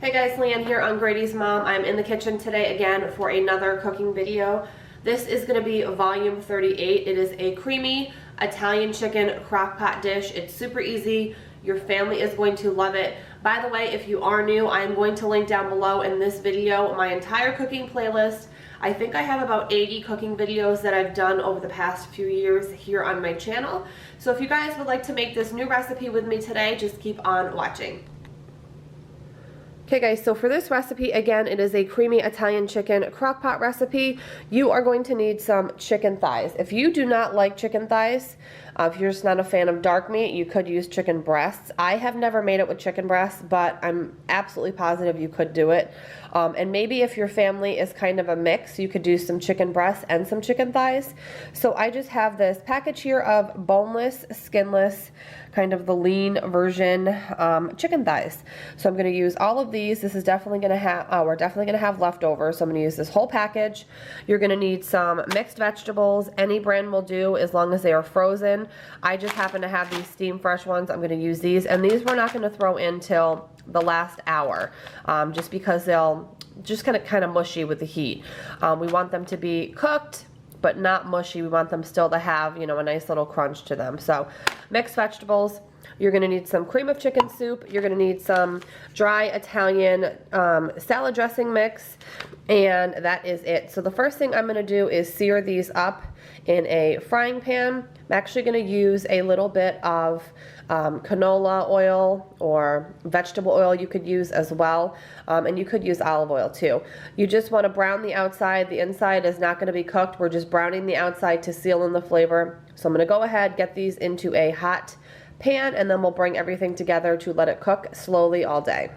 Hey guys, Leanne here on Grady's Mom. I'm in the kitchen today again for another cooking video. This is going to be volume 38. It is a creamy Italian chicken crock pot dish. It's super easy. Your family is going to love it. By the way, if you are new, I'm going to link down below in this video my entire cooking playlist. I think I have about 80 cooking videos that I've done over the past few years here on my channel. So if you guys would like to make this new recipe with me today, just keep on watching. Okay guys, so for this recipe, again, it is a creamy Italian chicken crock pot recipe. You are going to need some chicken thighs. If you do not like chicken thighs, if you're just not a fan of dark meat, you could use chicken breasts. I have never made it with chicken breasts, but I'm absolutely positive you could do it. And maybe if your family is kind of a mix, you could do some chicken breasts and some chicken thighs. So I just have this package here of boneless, skinless, kind of the lean version chicken thighs. So I'm going to use all of these. This is definitely going to have, we're definitely going to have leftovers. So I'm going to use this whole package. You're going to need some mixed vegetables. Any brand will do as long as they are frozen. I just happen to have these steam fresh ones. I'm going to use these, and these we're not going to throw in till the last hour, just because they'll just kind of mushy with the heat. We want them to be cooked, but not mushy. We want them still to have, you know, a nice little crunch to them. So mixed vegetables. You're going to need some cream of chicken soup. You're going to need some dry Italian salad dressing mix, and that is it. So the first thing I'm going to do is sear these up in a frying pan. I'm actually going to use a little bit of canola oil or vegetable oil you could use as well, and you could use olive oil too. You just want to brown the outside. The inside is not going to be cooked. We're just browning the outside to seal in the flavor. So I'm going to go ahead, get these into a hot pan, and then we'll bring everything together to let it cook slowly all day.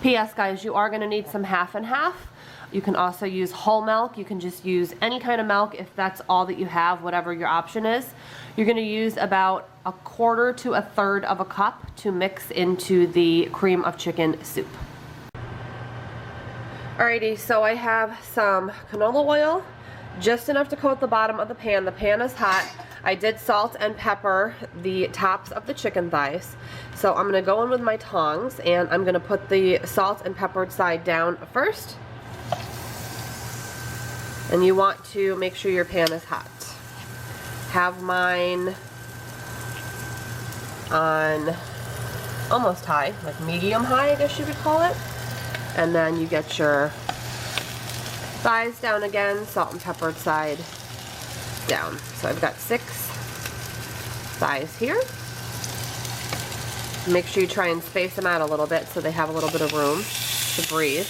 P.S. guys, you are going to need some half and half. You can also use whole milk. You can just use any kind of milk if that's all that you have, whatever your option is. You're going to use about 1/4 to 1/3 of a cup to mix into the cream of chicken soup. Alrighty, so I have some canola oil, just enough to coat the bottom of the pan. The pan is hot. I did salt and pepper the tops of the chicken thighs. So I'm going to go in with my tongs, and I'm going to put the salt and peppered side down first. And you want to make sure your pan is hot. Have mine on almost high, like medium high, I guess you could call it. And then you get your thighs down again, salt and peppered side down. So I've got 6 thighs here. Make sure you try and space them out a little bit so they have a little bit of room to breathe.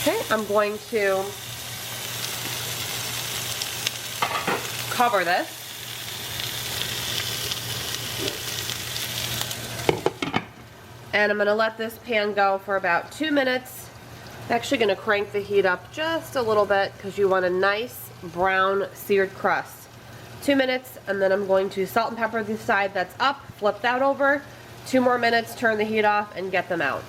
Okay, I'm going to cover this. And I'm going to let this pan go for about 2 minutes. I'm actually going to crank the heat up just a little bit because you want a nice brown seared crust. 2 minutes, and then I'm going to salt and pepper the side that's up, flip that over, 2 more minutes, turn the heat off, and get them out.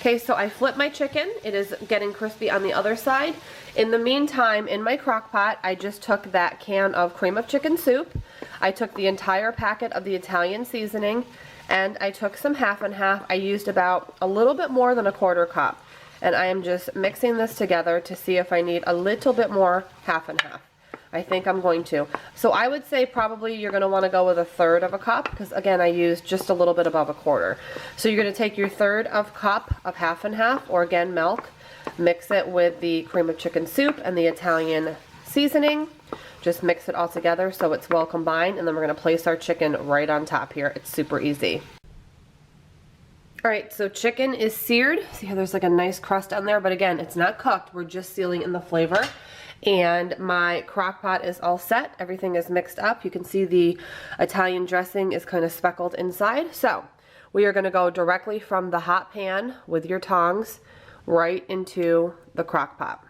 Okay, so I flipped my chicken. It is getting crispy on the other side. In the meantime, in my crock pot, I just took that can of cream of chicken soup. I took the entire packet of the Italian seasoning, and I took some half and half. I used about a little bit more than 1/4 cup. And I am just mixing this together to see if I need a little bit more half and half. I think I'm going to. So I would say probably you're going to want to go with 1/3 of a cup, because again I used just a little bit above 1/4. So you're going to take your 1/3 of cup of half and half, or again milk, mix it with the cream of chicken soup and the Italian seasoning. Just mix it all together so it's well combined, and then we're going to place our chicken right on top here. It's super easy. Alright, so chicken is seared. See how there's like a nice crust on there, but again, it's not cooked. We're just sealing in the flavor. And my crock pot is all set. Everything is mixed up. You can see the Italian dressing is kind of speckled inside. So we are going to go directly from the hot pan with your tongs right into the crock pot.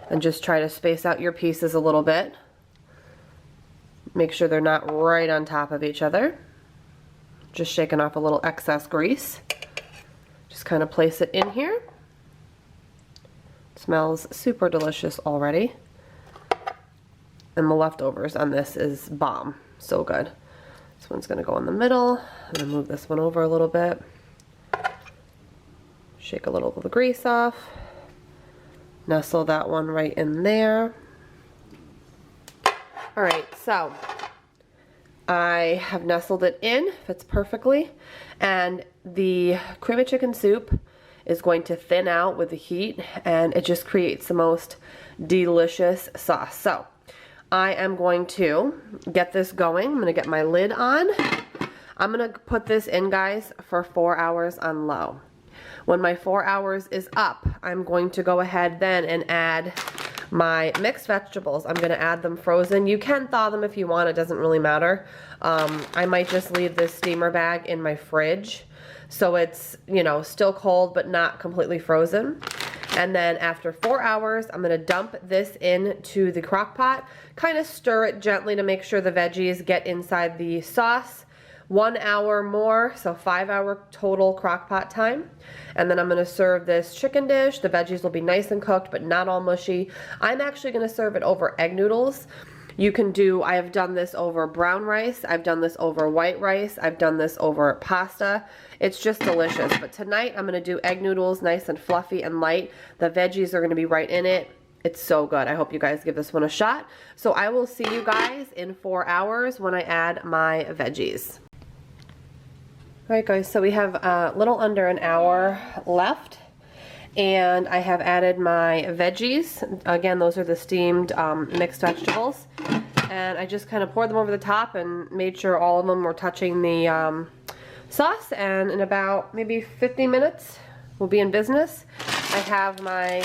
And just try to space out your pieces a little bit. Make sure they're not right on top of each other. Just shaking off a little excess grease. Just kind of place it in here. Smells super delicious already. And the leftovers on this is bomb. So good. So This one's gonna go in the middle. I'm gonna move this one over a little bit. Shake a little of the grease off. Nestle that one right in there. All right, so I have nestled it in, fits perfectly, and the cream of chicken soup is going to thin out with the heat, and it just creates the most delicious sauce. So I am going to get this going. I'm gonna get my lid on. I'm gonna put this in, guys, for 4 hours on low. When my 4 hours is up, I'm going to go ahead then and add my mixed vegetables. I'm gonna add them frozen. You can thaw them if you want, it doesn't really matter. I might just leave this steamer bag in my fridge so it's, you know, still cold but not completely frozen. And then after 4 hours, I'm gonna dump this into the crock pot, kind of stir it gently to make sure the veggies get inside the sauce. 1 hour more, so 5 hour total crock pot time. And then I'm gonna serve this chicken dish. The veggies will be nice and cooked, but not all mushy. I'm actually gonna serve it over egg noodles. You can do, I have done this over brown rice, I've done this over white rice, I've done this over pasta. It's just delicious. But tonight I'm gonna do egg noodles, nice and fluffy and light. The veggies are gonna be right in it. It's so good. I hope you guys give this one a shot. So I will see you guys in 4 hours when I add my veggies. Alright guys, so we have a little under an hour left, and I have added my veggies. Again, those are the steamed mixed vegetables, and I just kind of poured them over the top and made sure all of them were touching the sauce, and in about maybe 50 minutes we'll be in business. I have my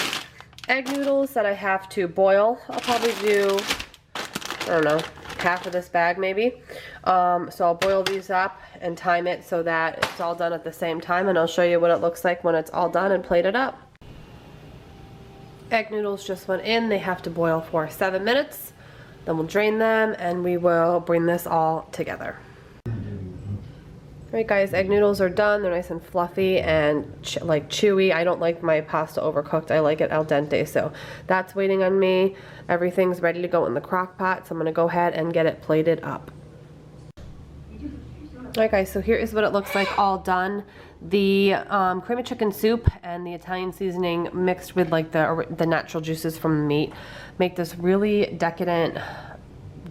egg noodles that I have to boil. I'll probably do, I don't know, half of this bag maybe. So I'll boil these up and time it so that it's all done at the same time, and I'll show you what it looks like when it's all done and plated up. Egg noodles just went in. They have to boil for 7 minutes. Then we'll drain them and we will bring this all together. Alright guys, egg noodles are done. They're nice and fluffy and like chewy. I don't like my pasta overcooked. I like it al dente, so that's waiting on me. Everything's ready to go in the crock pot, so I'm going to go ahead and get it plated up. Alright guys, so here is what it looks like all done. The cream of chicken soup and the Italian seasoning mixed with like the natural juices from the meat make this really decadent,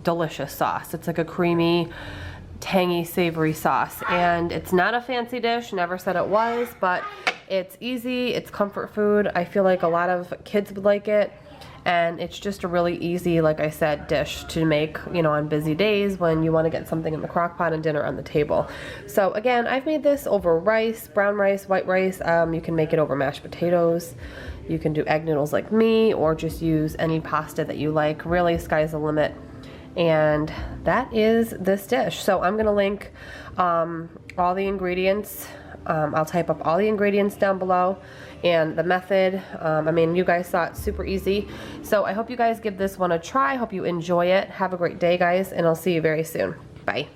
delicious sauce. It's like a creamy, tangy, savory sauce, and it's not a fancy dish, never said it was, but it's easy, it's comfort food. I feel like a lot of kids would like it, and it's just a really easy, like I said, dish to make, you know, on busy days when you want to get something in the crock pot and dinner on the table. So again, I've made this over rice, brown rice, white rice. You can make it over mashed potatoes. You can do egg noodles like me, or just use any pasta that you like. Really, sky's the limit. And that is this dish. So I'm gonna link all the ingredients. I'll type up all the ingredients down below and the method. I mean, you guys saw it, super easy. So I hope you guys give this one a try. Hope you enjoy it. Have a great day, guys, and I'll see you very soon. Bye.